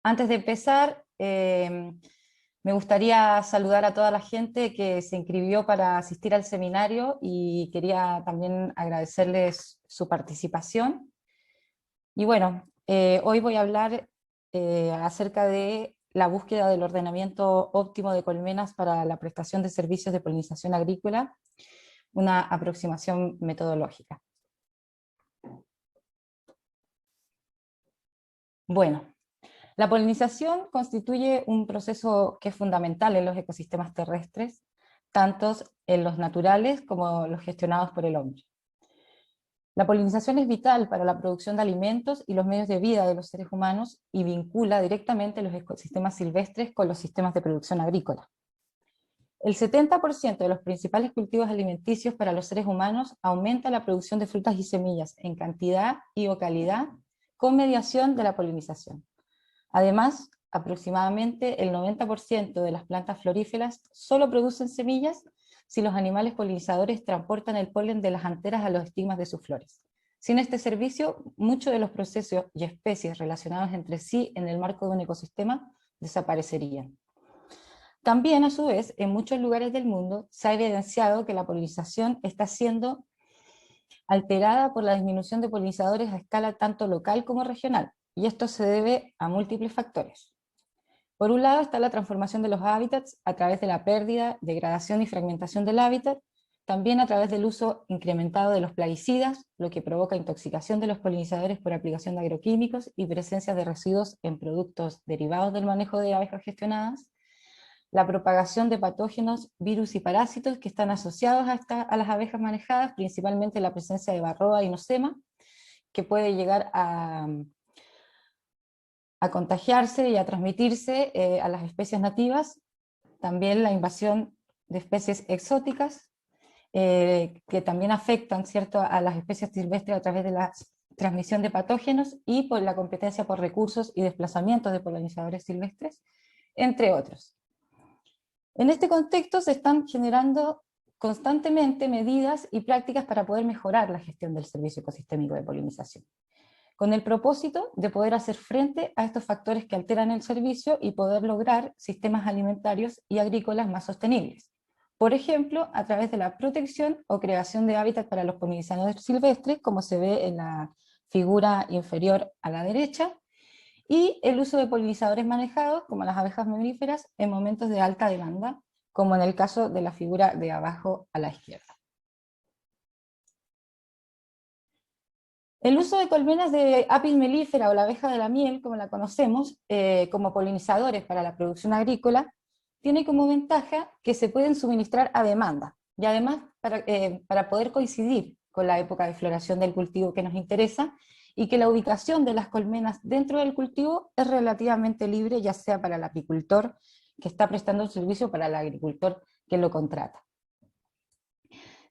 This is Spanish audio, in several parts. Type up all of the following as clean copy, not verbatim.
Antes de empezar, me gustaría saludar a toda la gente que se inscribió para asistir al seminario y quería también agradecerles su participación. Y bueno, hoy voy a hablar acerca de la búsqueda del ordenamiento óptimo de colmenas para la prestación de servicios de polinización agrícola, una aproximación metodológica. Bueno, la polinización constituye un proceso que es fundamental en los ecosistemas terrestres, tanto en los naturales como los gestionados por el hombre. La polinización es vital para la producción de alimentos y los medios de vida de los seres humanos y vincula directamente los ecosistemas silvestres con los sistemas de producción agrícola. El 70% de los principales cultivos alimenticios para los seres humanos aumenta la producción de frutas y semillas en cantidad y o calidad con mediación de la polinización. Además, aproximadamente el 90% de las plantas floríferas solo producen semillas si los animales polinizadores transportan el polen de las anteras a los estigmas de sus flores. Sin este servicio, muchos de los procesos y especies relacionados entre sí en el marco de un ecosistema desaparecerían. También, a su vez, en muchos lugares del mundo se ha evidenciado que la polinización está siendo alterada por la disminución de polinizadores a escala tanto local como regional, y esto se debe a múltiples factores. Por un lado está la transformación de los hábitats a través de la pérdida, degradación y fragmentación del hábitat, también a través del uso incrementado de los plaguicidas, lo que provoca intoxicación de los polinizadores por aplicación de agroquímicos y presencia de residuos en productos derivados del manejo de abejas gestionadas, la propagación de patógenos, virus y parásitos que están asociados a las abejas manejadas, principalmente la presencia de varroa y nosema, que puede llegar a contagiarse y a transmitirse a las especies nativas, también la invasión de especies exóticas, que también afectan, ¿cierto?, a las especies silvestres a través de la transmisión de patógenos y por la competencia por recursos y desplazamientos de polinizadores silvestres, entre otros. En este contexto se están generando constantemente medidas y prácticas para poder mejorar la gestión del servicio ecosistémico de polinización, con el propósito de poder hacer frente a estos factores que alteran el servicio y poder lograr sistemas alimentarios y agrícolas más sostenibles. Por ejemplo, a través de la protección o creación de hábitats para los polinizadores silvestres, como se ve en la figura inferior a la derecha, y el uso de polinizadores manejados, como las abejas melíferas, en momentos de alta demanda, como en el caso de la figura de abajo a la izquierda. El uso de colmenas de Apis mellifera o la abeja de la miel, como la conocemos, como polinizadores para la producción agrícola, tiene como ventaja que se pueden suministrar a demanda, y además para poder coincidir con la época de floración del cultivo que nos interesa, y que la ubicación de las colmenas dentro del cultivo es relativamente libre, ya sea para el apicultor que está prestando el servicio, para el agricultor que lo contrata.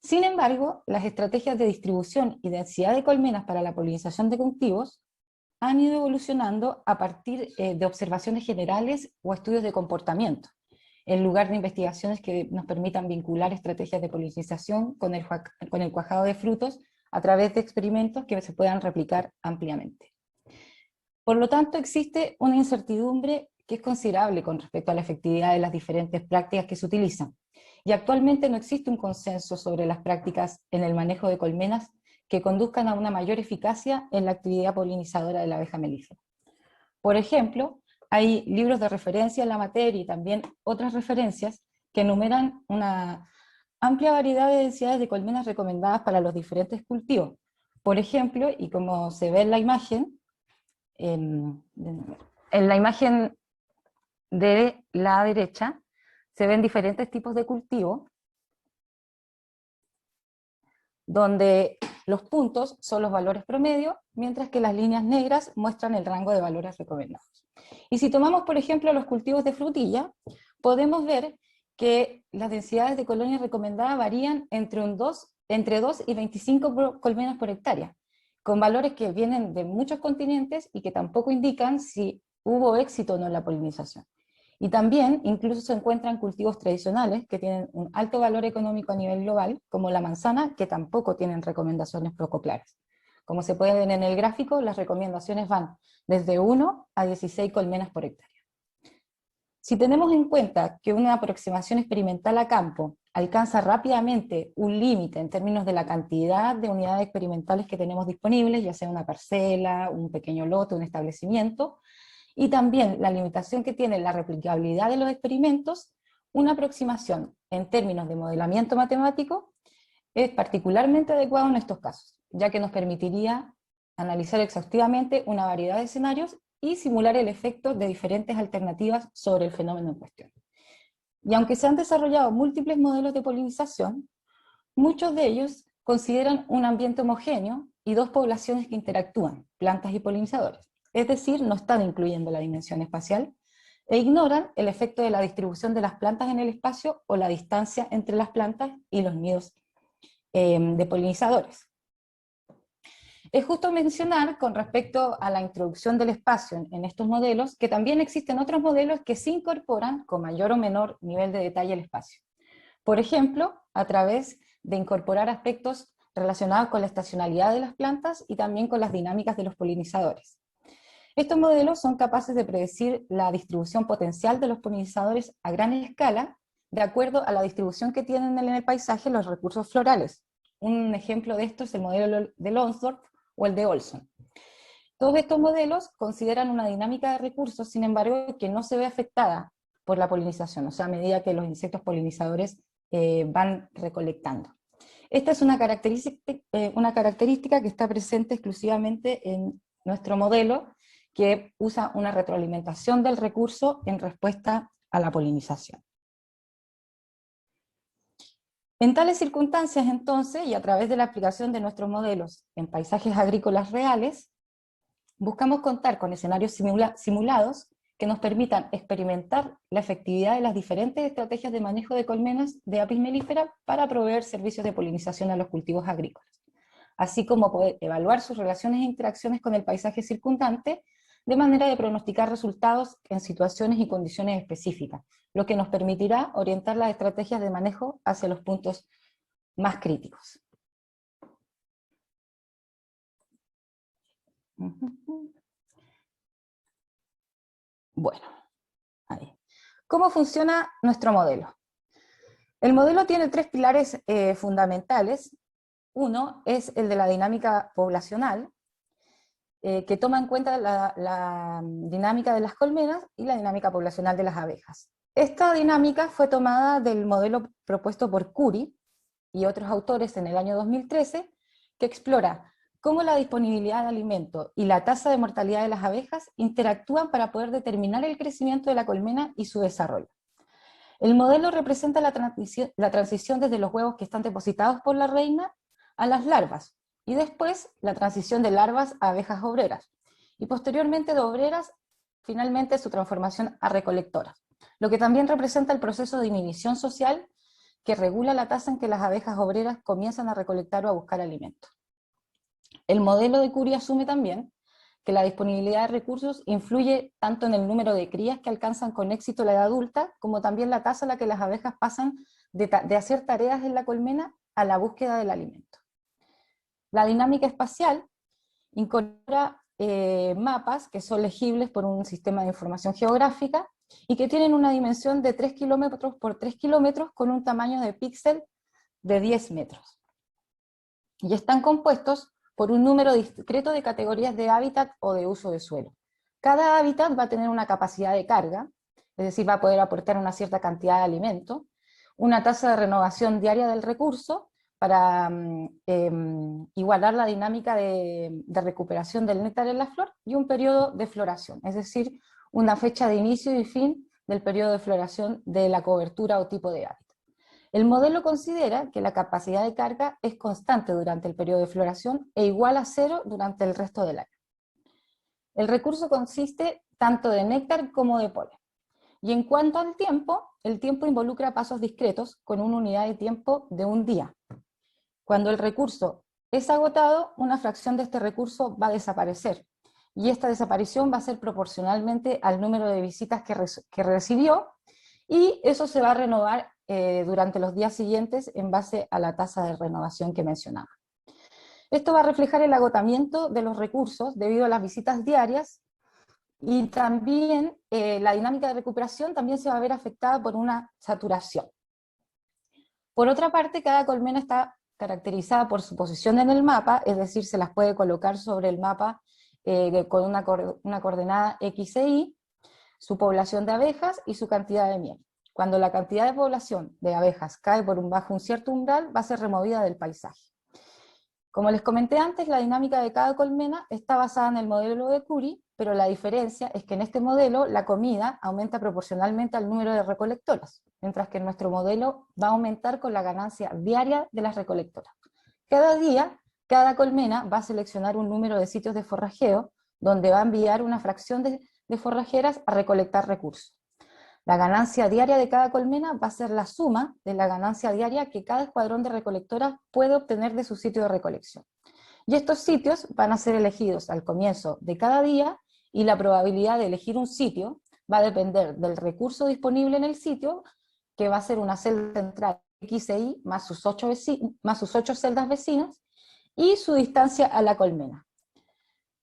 Sin embargo, las estrategias de distribución y densidad de colmenas para la polinización de cultivos han ido evolucionando a partir de observaciones generales o estudios de comportamiento, en lugar de investigaciones que nos permitan vincular estrategias de polinización con el cuajado de frutos a través de experimentos que se puedan replicar ampliamente. Por lo tanto, existe una incertidumbre que es considerable con respecto a la efectividad de las diferentes prácticas que se utilizan, y actualmente no existe un consenso sobre las prácticas en el manejo de colmenas que conduzcan a una mayor eficacia en la actividad polinizadora de la abeja melífera. Por ejemplo, hay libros de referencia en la materia y también otras referencias que enumeran una amplia variedad de densidades de colmenas recomendadas para los diferentes cultivos. Por ejemplo, y como se ve en la imagen de la derecha, se ven diferentes tipos de cultivo, donde los puntos son los valores promedio, mientras que las líneas negras muestran el rango de valores recomendados. Y si tomamos, por ejemplo, los cultivos de frutilla, podemos ver que las densidades de colonias recomendadas varían entre 2 y 25 colmenas por hectárea, con valores que vienen de muchos continentes y que tampoco indican si hubo éxito o no en la polinización. Y también incluso se encuentran cultivos tradicionales que tienen un alto valor económico a nivel global, como la manzana, que tampoco tienen recomendaciones poco claras. Como se puede ver en el gráfico, las recomendaciones van desde 1 a 16 colmenas por hectárea. Si tenemos en cuenta que una aproximación experimental a campo alcanza rápidamente un límite en términos de la cantidad de unidades experimentales que tenemos disponibles, ya sea una parcela, un pequeño lote, un establecimiento, y también la limitación que tiene la replicabilidad de los experimentos, una aproximación en términos de modelamiento matemático es particularmente adecuado en estos casos, ya que nos permitiría analizar exhaustivamente una variedad de escenarios y simular el efecto de diferentes alternativas sobre el fenómeno en cuestión. Y aunque se han desarrollado múltiples modelos de polinización, muchos de ellos consideran un ambiente homogéneo y dos poblaciones que interactúan, plantas y polinizadores. Es decir, no están incluyendo la dimensión espacial, e ignoran el efecto de la distribución de las plantas en el espacio o la distancia entre las plantas y los nidos de polinizadores. Es justo mencionar con respecto a la introducción del espacio en estos modelos, que también existen otros modelos que se incorporan con mayor o menor nivel de detalle al espacio. Por ejemplo, a través de incorporar aspectos relacionados con la estacionalidad de las plantas y también con las dinámicas de los polinizadores. Estos modelos son capaces de predecir la distribución potencial de los polinizadores a gran escala, de acuerdo a la distribución que tienen en el paisaje los recursos florales. Un ejemplo de esto es el modelo de Lonsdorff o el de Olson. Todos estos modelos consideran una dinámica de recursos, sin embargo, que no se ve afectada por la polinización, o sea, a medida que los insectos polinizadores van recolectando. Esta es una característica que está presente exclusivamente en nuestro modelo, que usa una retroalimentación del recurso en respuesta a la polinización. En tales circunstancias, entonces, y a través de la aplicación de nuestros modelos en paisajes agrícolas reales, buscamos contar con escenarios simulados que nos permitan experimentar la efectividad de las diferentes estrategias de manejo de colmenas de Apis mellifera para proveer servicios de polinización a los cultivos agrícolas, así como poder evaluar sus relaciones e interacciones con el paisaje circundante, de manera de pronosticar resultados en situaciones y condiciones específicas, lo que nos permitirá orientar las estrategias de manejo hacia los puntos más críticos. Bueno, ahí. ¿Cómo funciona nuestro modelo? El modelo tiene tres pilares fundamentales. Uno es el de la dinámica poblacional, que toma en cuenta la dinámica de las colmenas y la dinámica poblacional de las abejas. Esta dinámica fue tomada del modelo propuesto por Curie y otros autores en el año 2013, que explora cómo la disponibilidad de alimento y la tasa de mortalidad de las abejas interactúan para poder determinar el crecimiento de la colmena y su desarrollo. El modelo representa la transición desde los huevos que están depositados por la reina a las larvas, y después la transición de larvas a abejas obreras, y posteriormente de obreras, finalmente su transformación a recolectoras, lo que también representa el proceso de inhibición social que regula la tasa en que las abejas obreras comienzan a recolectar o a buscar alimento. El modelo de Curie asume también que la disponibilidad de recursos influye tanto en el número de crías que alcanzan con éxito la edad adulta, como también la tasa a la que las abejas pasan de hacer tareas en la colmena a la búsqueda del alimento. La dinámica espacial incorpora mapas que son legibles por un sistema de información geográfica y que tienen una dimensión de 3 kilómetros por 3 kilómetros con un tamaño de píxel de 10 metros. Y están compuestos por un número discreto de categorías de hábitat o de uso de suelo. Cada hábitat va a tener una capacidad de carga, es decir, va a poder aportar una cierta cantidad de alimento, una tasa de renovación diaria del recurso, para igualar la dinámica de recuperación del néctar en la flor, y un periodo de floración, es decir, una fecha de inicio y fin del periodo de floración de la cobertura o tipo de hábitat. El modelo considera que la capacidad de carga es constante durante el periodo de floración e igual a 0 durante el resto del año. El recurso consiste tanto de néctar como de polen. Y en cuanto al tiempo, el tiempo involucra pasos discretos con una unidad de tiempo de un día. Cuando el recurso es agotado, una fracción de este recurso va a desaparecer, y esta desaparición va a ser proporcionalmente al número de visitas que recibió, y eso se va a renovar durante los días siguientes en base a la tasa de renovación que mencionaba. Esto va a reflejar el agotamiento de los recursos debido a las visitas diarias, y también la dinámica de recuperación también se va a ver afectada por una saturación. Por otra parte, cada colmena está caracterizada por su posición en el mapa, es decir, se las puede colocar sobre el mapa con una coordenada X e Y, su población de abejas y su cantidad de miel. Cuando la cantidad de población de abejas cae por bajo un cierto umbral, va a ser removida del paisaje. Como les comenté antes, la dinámica de cada colmena está basada en el modelo de Curie, pero la diferencia es que en este modelo la comida aumenta proporcionalmente al número de recolectoras, mientras que en nuestro modelo va a aumentar con la ganancia diaria de las recolectoras. Cada día, cada colmena va a seleccionar un número de sitios de forrajeo, donde va a enviar una fracción de forrajeras a recolectar recursos. La ganancia diaria de cada colmena va a ser la suma de la ganancia diaria que cada escuadrón de recolectoras puede obtener de su sitio de recolección. Y estos sitios van a ser elegidos al comienzo de cada día, y la probabilidad de elegir un sitio va a depender del recurso disponible en el sitio, que va a ser una celda central X e Y más sus 8 celdas vecinas, y su distancia a la colmena.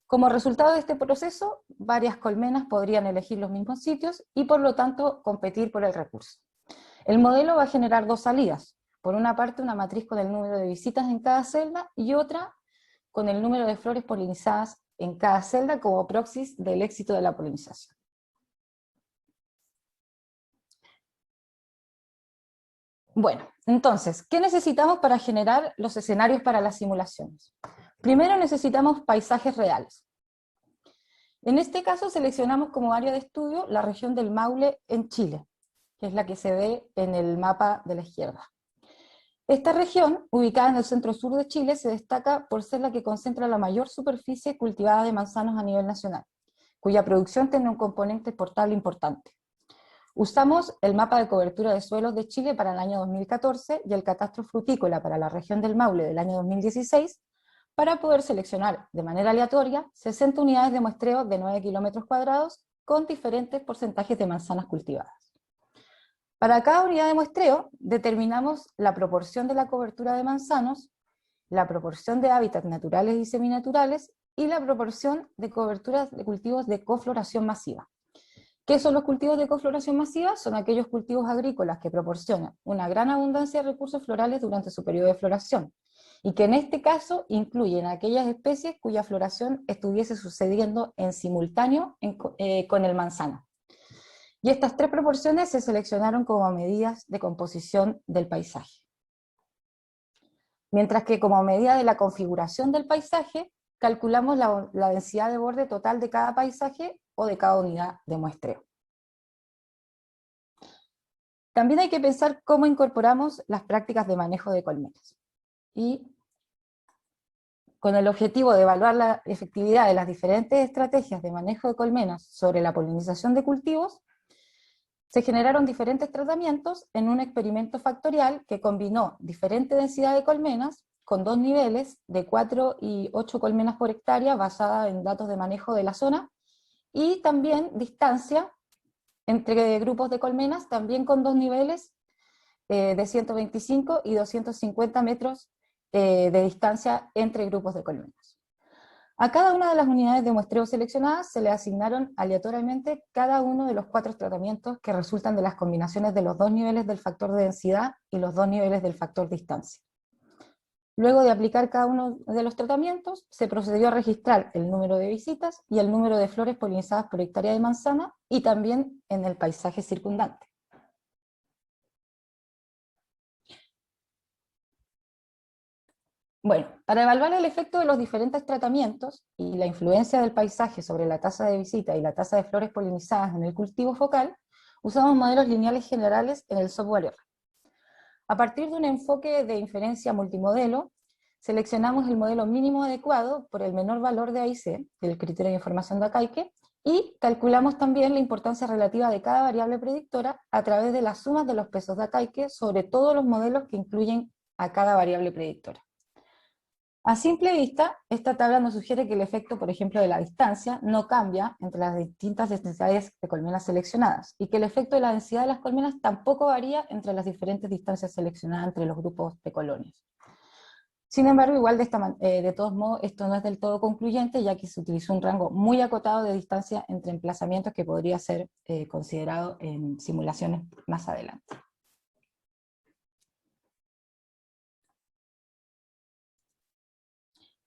Como resultado de este proceso, varias colmenas podrían elegir los mismos sitios y por lo tanto competir por el recurso. El modelo va a generar dos salidas. Por una parte, una matriz con el número de visitas en cada celda, y otra con el número de flores polinizadas en cada celda como proxies del éxito de la polinización. Bueno, entonces, ¿qué necesitamos para generar los escenarios para las simulaciones? Primero necesitamos paisajes reales. En este caso seleccionamos como área de estudio la región del Maule en Chile, que es la que se ve en el mapa de la izquierda. Esta región, ubicada en el centro-sur de Chile, se destaca por ser la que concentra la mayor superficie cultivada de manzanos a nivel nacional, cuya producción tiene un componente exportable importante. Usamos el mapa de cobertura de suelos de Chile para el año 2014 y el catastro frutícola para la región del Maule del año 2016, para poder seleccionar de manera aleatoria 60 unidades de muestreo de 9 kilómetros cuadrados con diferentes porcentajes de manzanas cultivadas. Para cada unidad de muestreo determinamos la proporción de la cobertura de manzanos, la proporción de hábitats naturales y seminaturales, y la proporción de coberturas de cultivos de cofloración masiva. ¿Qué son los cultivos de cofloración masiva? Son aquellos cultivos agrícolas que proporcionan una gran abundancia de recursos florales durante su periodo de floración, y que en este caso incluyen aquellas especies cuya floración estuviese sucediendo en simultáneo con el manzano. Y estas tres proporciones se seleccionaron como medidas de composición del paisaje. Mientras que como medida de la configuración del paisaje, calculamos la densidad de borde total de cada paisaje o de cada unidad de muestreo. También hay que pensar cómo incorporamos las prácticas de manejo de colmenas. Y con el objetivo de evaluar la efectividad de las diferentes estrategias de manejo de colmenas sobre la polinización de cultivos, se generaron diferentes tratamientos en un experimento factorial que combinó diferente densidad de colmenas con dos niveles de 4 y 8 colmenas por hectárea basada en datos de manejo de la zona, y también distancia entre grupos de colmenas, también con dos niveles de 125 y 250 metros de distancia entre grupos de colmenas. A cada una de las unidades de muestreo seleccionadas se le asignaron aleatoriamente cada uno de los 4 tratamientos que resultan de las combinaciones de los dos niveles del factor de densidad y los dos niveles del factor distancia. Luego de aplicar cada uno de los tratamientos, se procedió a registrar el número de visitas y el número de flores polinizadas por hectárea de manzana, y también en el paisaje circundante. Bueno, para evaluar el efecto de los diferentes tratamientos y la influencia del paisaje sobre la tasa de visita y la tasa de flores polinizadas en el cultivo focal, usamos modelos lineales generales en el software R. A partir de un enfoque de inferencia multimodelo, seleccionamos el modelo mínimo adecuado por el menor valor de AIC, del criterio de información de Akaike, y calculamos también la importancia relativa de cada variable predictora a través de las sumas de los pesos de Akaike sobre todos los modelos que incluyen a cada variable predictora. A simple vista, esta tabla nos sugiere que el efecto, por ejemplo, de la distancia no cambia entre las distintas densidades de colmenas seleccionadas, y que el efecto de la densidad de las colmenas tampoco varía entre las diferentes distancias seleccionadas entre los grupos de colonias. Sin embargo, igual de todos modos, esto no es del todo concluyente, ya que se utilizó un rango muy acotado de distancia entre emplazamientos que podría ser considerado en simulaciones más adelante.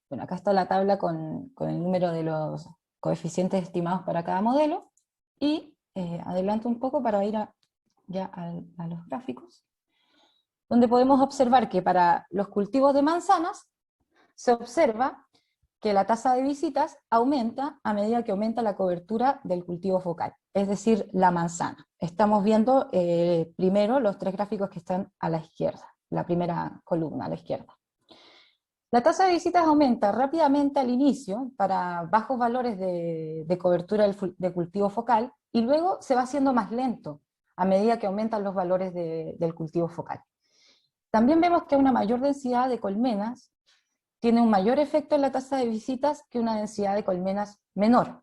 Bueno, acá está la tabla con el número de los coeficientes estimados para cada modelo, y adelanto un poco para ir ya a los gráficos, donde podemos observar que para los cultivos de manzanas se observa que la tasa de visitas aumenta a medida que aumenta la cobertura del cultivo focal, es decir, la manzana. Estamos viendo primero los tres gráficos que están a la izquierda, la primera columna a la izquierda. La tasa de visitas aumenta rápidamente al inicio para bajos valores de cobertura de cultivo focal, y luego se va haciendo más lento a medida que aumentan los valores del cultivo focal. También vemos que una mayor densidad de colmenas tiene un mayor efecto en la tasa de visitas que una densidad de colmenas menor.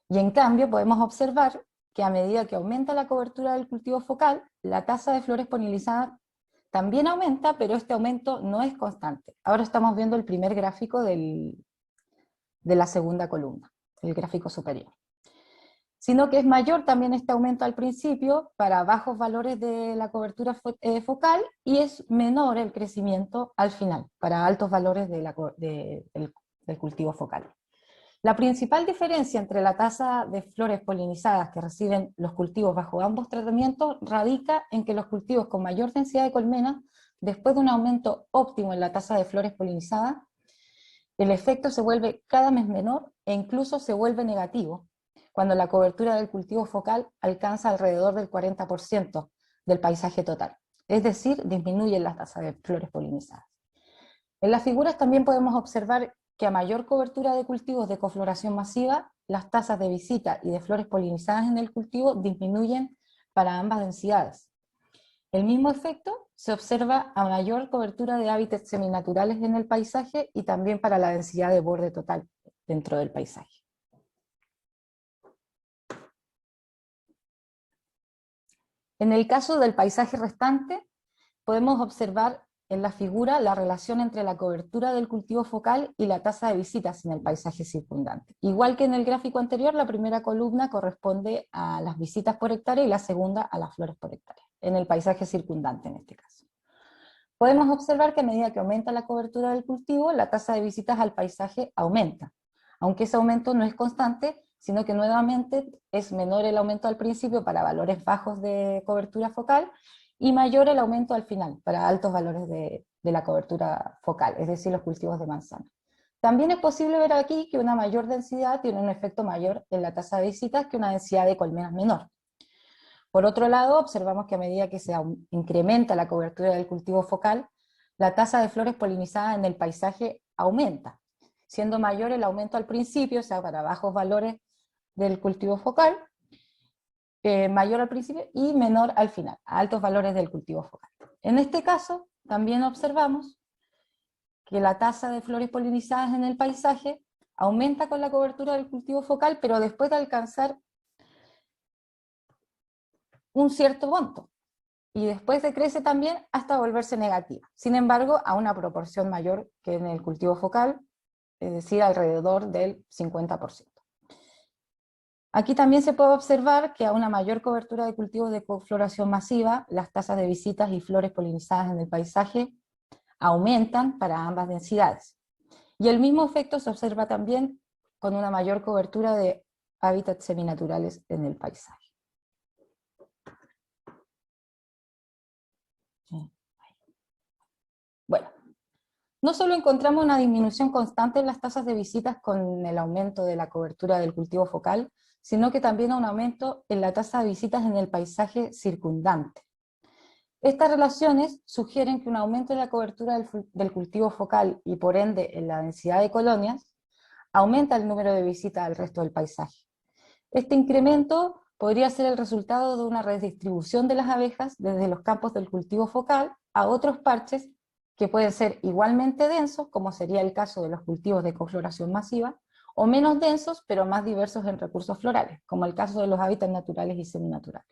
Y en cambio podemos observar que a medida que aumenta la cobertura del cultivo focal, la tasa de flores polinizadas también aumenta, pero este aumento no es constante. Ahora estamos viendo el primer gráfico de la segunda columna, el gráfico superior. Sino que es mayor también este aumento al principio para bajos valores de la cobertura focal, y es menor el crecimiento al final, para altos valores del cultivo focal. La principal diferencia entre la tasa de flores polinizadas que reciben los cultivos bajo ambos tratamientos radica en que los cultivos con mayor densidad de colmenas, después de un aumento óptimo en la tasa de flores polinizadas, el efecto se vuelve cada vez menor e incluso se vuelve negativo cuando la cobertura del cultivo focal alcanza alrededor del 40% del paisaje total, es decir, disminuye la tasa de flores polinizadas. En las figuras también podemos observar que a mayor cobertura de cultivos de cofloración masiva, las tasas de visita y de flores polinizadas en el cultivo disminuyen para ambas densidades. El mismo efecto se observa a mayor cobertura de hábitats seminaturales en el paisaje y también para la densidad de borde total dentro del paisaje. En el caso del paisaje restante, podemos observar en la figura la relación entre la cobertura del cultivo focal y la tasa de visitas en el paisaje circundante. Igual que en el gráfico anterior, la primera columna corresponde a las visitas por hectárea y la segunda a las flores por hectárea, en el paisaje circundante en este caso. Podemos observar que a medida que aumenta la cobertura del cultivo, la tasa de visitas al paisaje aumenta, aunque ese aumento no es constante, sino que nuevamente es menor el aumento al principio para valores bajos de cobertura focal, y mayor el aumento al final, para altos valores de la cobertura focal, es decir, los cultivos de manzana. También es posible ver aquí que una mayor densidad tiene un efecto mayor en la tasa de visitas que una densidad de colmenas menor. Por otro lado, observamos que a medida que se incrementa la cobertura del cultivo focal, la tasa de flores polinizadas en el paisaje aumenta, siendo mayor el aumento al principio, o sea, para bajos valores del cultivo focal, mayor al principio y menor al final, a altos valores del cultivo focal. En este caso, también observamos que la tasa de flores polinizadas en el paisaje aumenta con la cobertura del cultivo focal, pero después de alcanzar un cierto monto, y después decrece también hasta volverse negativa. Sin embargo, a una proporción mayor que en el cultivo focal, es decir, alrededor del 50%. Aquí también se puede observar que a una mayor cobertura de cultivos de cofloración masiva, las tasas de visitas y flores polinizadas en el paisaje aumentan para ambas densidades. Y el mismo efecto se observa también con una mayor cobertura de hábitats seminaturales en el paisaje. Bueno, no solo encontramos una disminución constante en las tasas de visitas con el aumento de la cobertura del cultivo focal, sino que también un aumento en la tasa de visitas en el paisaje circundante. Estas relaciones sugieren que un aumento en la cobertura del cultivo focal y por ende en la densidad de colonias aumenta el número de visitas al resto del paisaje. Este incremento podría ser el resultado de una redistribución de las abejas desde los campos del cultivo focal a otros parches que pueden ser igualmente densos, como sería el caso de los cultivos de cofloración masiva, o menos densos pero más diversos en recursos florales, como el caso de los hábitats naturales y seminaturales.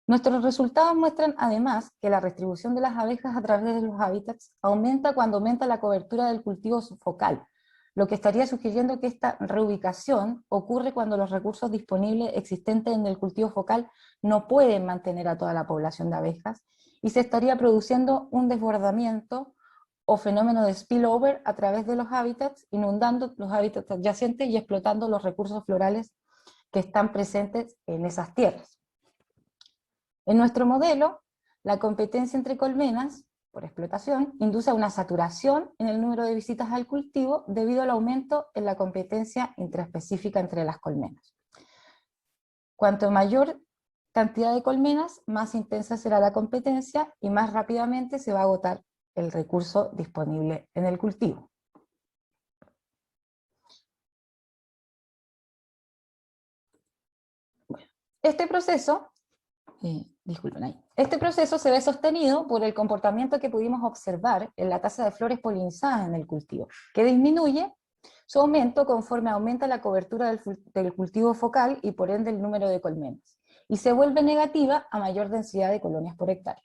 Nuestros resultados muestran además que la distribución de las abejas a través de los hábitats aumenta cuando aumenta la cobertura del cultivo focal, lo que estaría sugiriendo que esta reubicación ocurre cuando los recursos disponibles existentes en el cultivo focal no pueden mantener a toda la población de abejas, y se estaría produciendo un desbordamiento o fenómeno de spillover a través de los hábitats, inundando los hábitats adyacentes y explotando los recursos florales que están presentes en esas tierras. En nuestro modelo, la competencia entre colmenas, por explotación, induce a una saturación en el número de visitas al cultivo debido al aumento en la competencia intraespecífica entre las colmenas. Cuanto mayor cantidad de colmenas, más intensa será la competencia y más rápidamente se va a agotar el recurso disponible en el cultivo. Bueno, este proceso se ve sostenido por el comportamiento que pudimos observar en la tasa de flores polinizadas en el cultivo, que disminuye su aumento conforme aumenta la cobertura del cultivo focal y por ende el número de colmenas, y se vuelve negativa a mayor densidad de colonias por hectárea.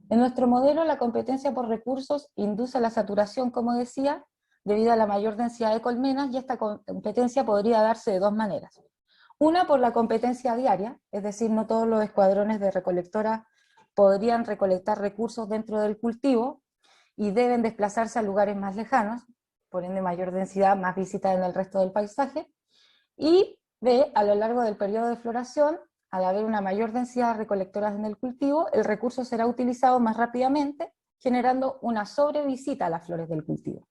En nuestro modelo, la competencia por recursos induce a la saturación, como decía, debido a la mayor densidad de colmenas, y esta competencia podría darse de dos maneras. Una, por la competencia diaria, es decir, no todos los escuadrones de recolectora podrían recolectar recursos dentro del cultivo y deben desplazarse a lugares más lejanos, por ende mayor densidad, más visita en el resto del paisaje. Y B, a lo largo del periodo de floración, al haber una mayor densidad de recolectoras en el cultivo, el recurso será utilizado más rápidamente, generando una sobrevisita a las flores del cultivo.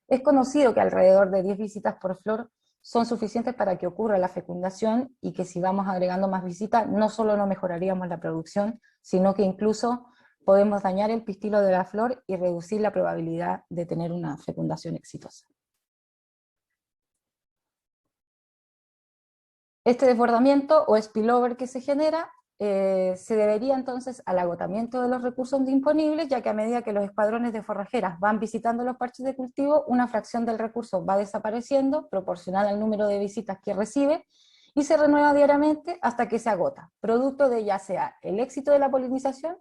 Es conocido que alrededor de 10 visitas por flor son suficientes para que ocurra la fecundación, y que si vamos agregando más visitas, no solo no mejoraríamos la producción, sino que incluso podemos dañar el pistilo de la flor y reducir la probabilidad de tener una fecundación exitosa. Este desbordamiento o spillover que se genera se debería entonces al agotamiento de los recursos disponibles, ya que a medida que los escuadrones de forrajeras van visitando los parches de cultivo, una fracción del recurso va desapareciendo, proporcional al número de visitas que recibe, y se renueva diariamente hasta que se agota, producto de ya sea el éxito de la polinización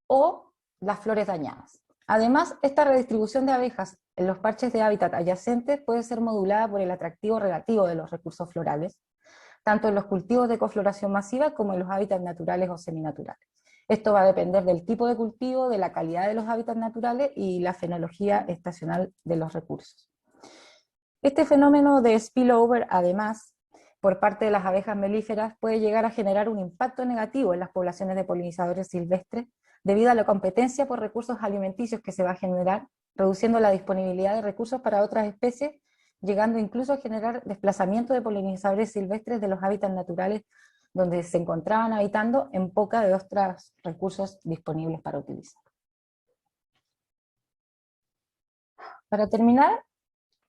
o las flores dañadas. Además, esta redistribución de abejas en los parches de hábitat adyacentes puede ser modulada por el atractivo relativo de los recursos florales, tanto en los cultivos de cofloración masiva como en los hábitats naturales o seminaturales. Esto va a depender del tipo de cultivo, de la calidad de los hábitats naturales y la fenología estacional de los recursos. Este fenómeno de spillover, además, por parte de las abejas melíferas, puede llegar a generar un impacto negativo en las poblaciones de polinizadores silvestres, debido a la competencia por recursos alimenticios que se va a generar, reduciendo la disponibilidad de recursos para otras especies, llegando incluso a generar desplazamiento de polinizadores silvestres de los hábitats naturales donde se encontraban habitando, en poca de otros recursos disponibles para utilizar. Para terminar,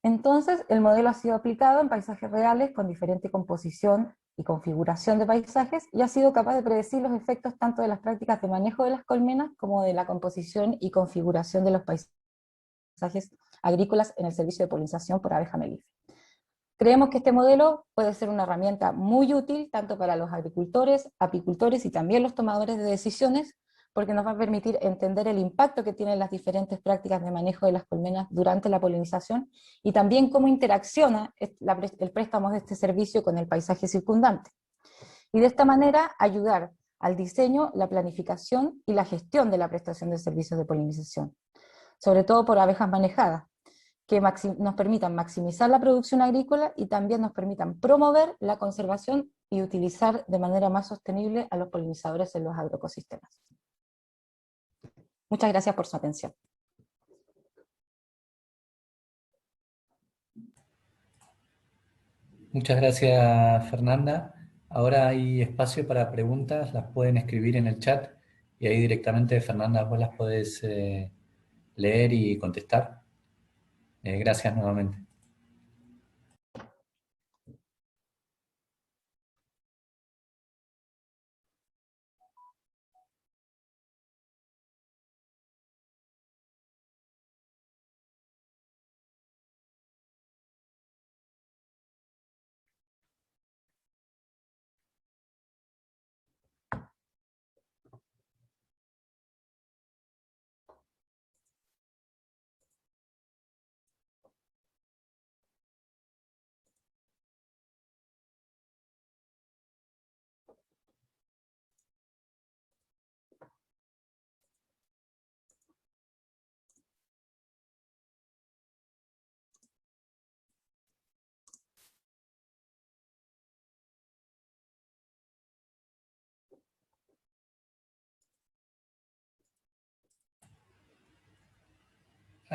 entonces, el modelo ha sido aplicado en paisajes reales con diferente composición y configuración de paisajes, y ha sido capaz de predecir los efectos tanto de las prácticas de manejo de las colmenas como de la composición y configuración de los paisajes agrícolas en el servicio de polinización por abeja melífera. Creemos que este modelo puede ser una herramienta muy útil tanto para los agricultores, apicultores y también los tomadores de decisiones, porque nos va a permitir entender el impacto que tienen las diferentes prácticas de manejo de las colmenas durante la polinización, y también cómo interacciona el préstamo de este servicio con el paisaje circundante. Y de esta manera ayudar al diseño, la planificación y la gestión de la prestación de servicios de polinización, sobre todo por abejas manejadas, que nos permitan maximizar la producción agrícola y también nos permitan promover la conservación y utilizar de manera más sostenible a los polinizadores en los agroecosistemas. Muchas gracias por su atención. Muchas gracias, Fernanda. Ahora hay espacio para preguntas, las pueden escribir en el chat y ahí directamente, Fernanda, vos las podés leer y contestar. Gracias nuevamente.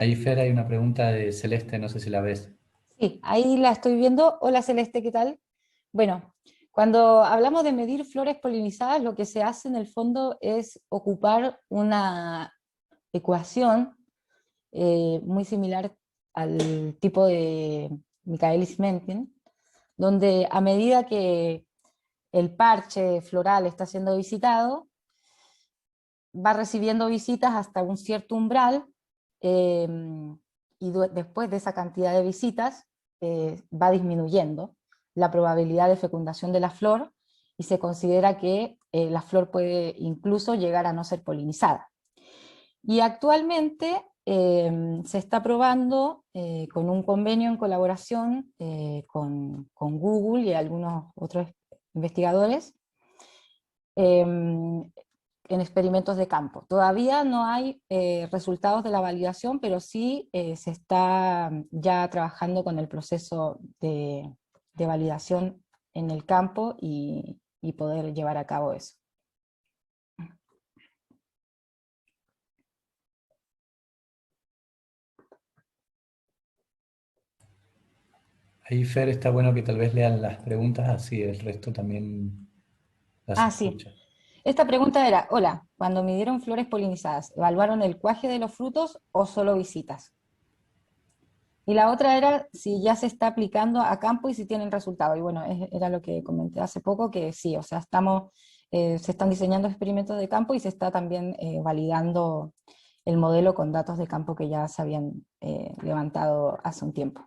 Ahí, Fer, hay una pregunta de Celeste, no sé si la ves. Sí, ahí la estoy viendo. Hola Celeste, ¿qué tal? Bueno, cuando hablamos de medir flores polinizadas, lo que se hace en el fondo es ocupar una ecuación muy similar al tipo de Michaelis-Menten, donde a medida que el parche floral está siendo visitado, va recibiendo visitas hasta un cierto umbral, eh, y después de esa cantidad de visitas va disminuyendo la probabilidad de fecundación de la flor, y se considera que la flor puede incluso llegar a no ser polinizada. Y actualmente se está probando con un convenio en colaboración con Google y algunos otros investigadores, en experimentos de campo. Todavía no hay resultados de la validación, pero sí se está ya trabajando con el proceso de validación en el campo y poder llevar a cabo eso. Ahí, Fer, está bueno que tal vez lean las preguntas, así el resto también las Ah, sí. escucha. Esta pregunta era, hola, cuando midieron flores polinizadas, ¿evaluaron el cuaje de los frutos o solo visitas? Y la otra era si ya se está aplicando a campo y si tienen resultado. Y bueno, era lo que comenté hace poco, que sí, o sea, se están diseñando experimentos de campo y se está también validando el modelo con datos de campo que ya se habían levantado hace un tiempo.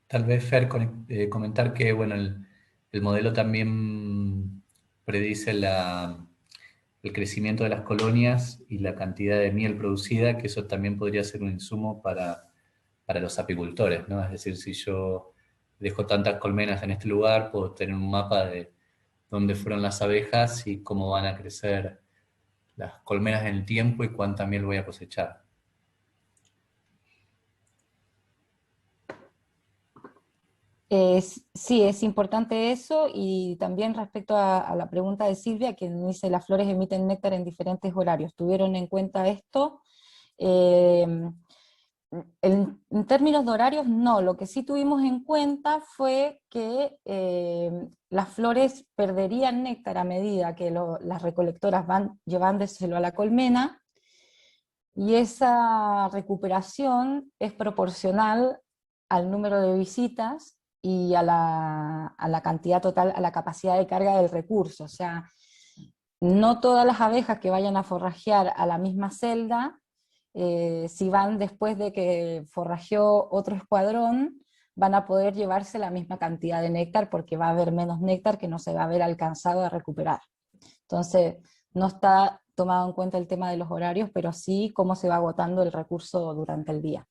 Tal vez, Fer, comentar que bueno, el modelo también predice el crecimiento de las colonias y la cantidad de miel producida, que eso también podría ser un insumo para los apicultores, ¿no? Es decir, si yo dejo tantas colmenas en este lugar, puedo tener un mapa de dónde fueron las abejas y cómo van a crecer las colmenas en el tiempo y cuánta miel voy a cosechar. Sí, es importante eso, y también respecto a la pregunta de Silvia, que dice las flores emiten néctar en diferentes horarios. ¿Tuvieron en cuenta esto? Eh, en términos de horarios, no. Lo que sí tuvimos en cuenta fue que las flores perderían néctar a medida que las recolectoras van llevándoselo a la colmena, y esa recuperación es proporcional al número de visitas y a la cantidad total, a la capacidad de carga del recurso. O sea, no todas las abejas que vayan a forrajear a la misma celda, si van después de que forrajeó otro escuadrón, van a poder llevarse la misma cantidad de néctar, porque va a haber menos néctar que no se va a haber alcanzado a recuperar. Entonces, no está tomado en cuenta el tema de los horarios, pero sí cómo se va agotando el recurso durante el día.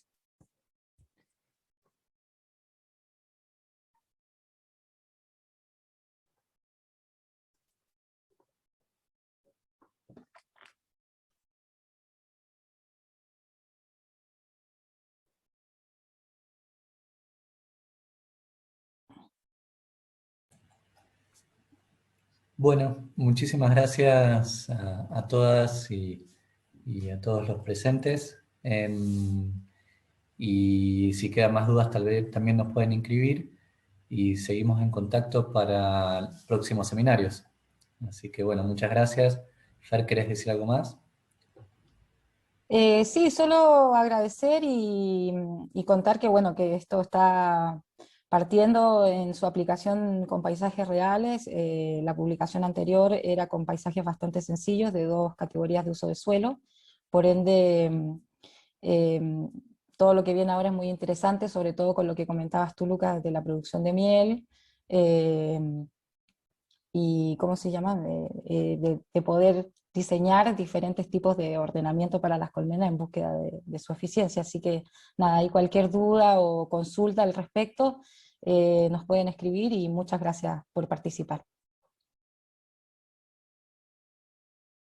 Bueno, muchísimas gracias a todas y a todos los presentes. Y si quedan más dudas, tal vez también nos pueden inscribir y seguimos en contacto para próximos seminarios. Así que bueno, muchas gracias. Fer, ¿querés decir algo más? Sí, solo agradecer y contar que, bueno, que esto está partiendo en su aplicación con paisajes reales. La publicación anterior era con paisajes bastante sencillos de dos categorías de uso de suelo. Por ende, todo lo que viene ahora es muy interesante, sobre todo con lo que comentabas tú, Lucas, de la producción de miel. y ¿cómo se llama? De poder diseñar diferentes tipos de ordenamiento para las colmenas en búsqueda de su eficiencia. Así que nada, hay cualquier duda o consulta al respecto, nos pueden escribir y muchas gracias por participar.